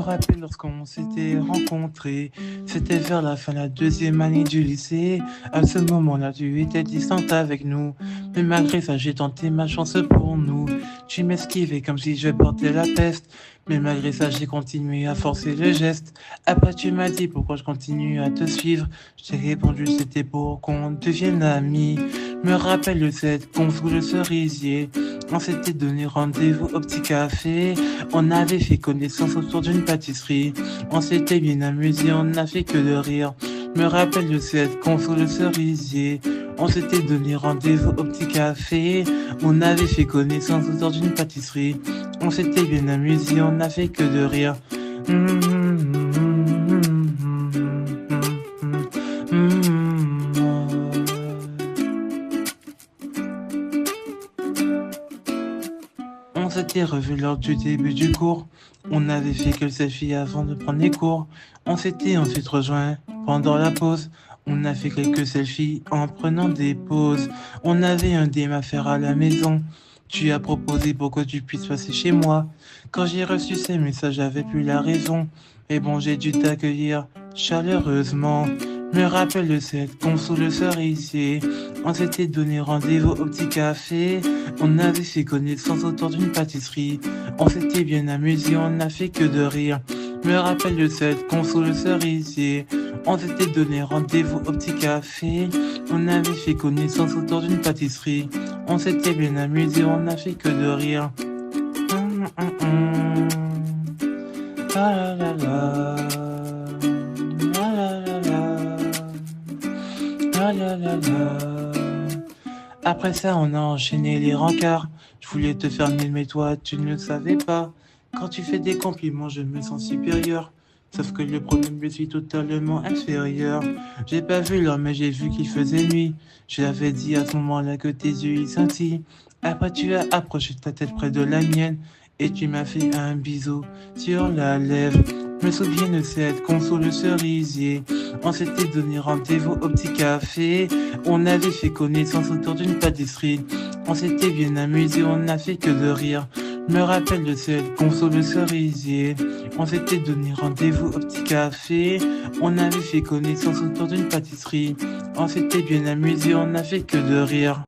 me rappelle lorsqu'on s'était rencontrés. C'était vers la fin de la deuxième année du lycée. À ce moment-là, tu étais distante avec nous. Mais malgré ça, j'ai tenté ma chance pour nous. Tu m'esquivais comme si je portais la peste. Mais malgré ça, j'ai continué à forcer le geste. Après, tu m'as dit pourquoi je continue à te suivre. Je t'ai répondu, c'était pour qu'on devienne amis. Me rappelle le 7 con sous le cerisier. On s'était donné rendez-vous au petit café. On avait fait connaissance autour d'une pâtisserie. On s'était bien amusé, on n'a fait que de rire. Me rappelle le 7 con sous le cerisier. On s'était donné rendez-vous au petit café. On avait fait connaissance autour d'une pâtisserie. On s'était bien amusé, on n'a fait que de rire. On s'était revus lors du début du cours. On avait fait quelques selfies avant de prendre les cours. On s'était ensuite rejoints pendant la pause. On a fait quelques selfies en prenant des pauses. On avait un DM à faire à la maison. Tu as proposé pour que tu puisses passer chez moi. Quand j'ai reçu ces messages, j'avais plus la raison. Mais bon, j'ai dû t'accueillir chaleureusement. Me rappelle le 7 con sous le cerisier. On s'était donné rendez-vous au petit café. On avait fait connaissance autour d'une pâtisserie. On s'était bien amusé, on n'a fait que de rire. Me rappelle le 7 con sous le cerisier. On s'était donné rendez-vous au petit café. On avait fait connaissance autour d'une pâtisserie. On s'était bien amusé, on n'a fait que de rire. La la la la. La la la la. La la la la. Après ça, on a enchaîné les rencarts. Je voulais te faire mieux, mais toi, tu ne le savais pas. Quand tu fais des compliments, je me sens supérieur. Sauf que le problème, je suis totalement inférieur. J'ai pas vu l'heure, mais j'ai vu qu'il faisait nuit. Je l'avais dit à ce moment-là que tes yeux y scintillent. Après, tu as approché ta tête près de la mienne. Et tu m'as fait un bisou sur la lèvre. Me souviens de cette console le cerisier. On s'était donné rendez-vous au petit café. On avait fait connaissance autour d'une pâtisserie. On s'était bien amusé, on n'a fait que de rire. Me rappelle de cette console le cerisier. On s'était donné rendez-vous au petit café. On avait fait connaissance autour d'une pâtisserie. On s'était bien amusé, on n'a fait que de rire.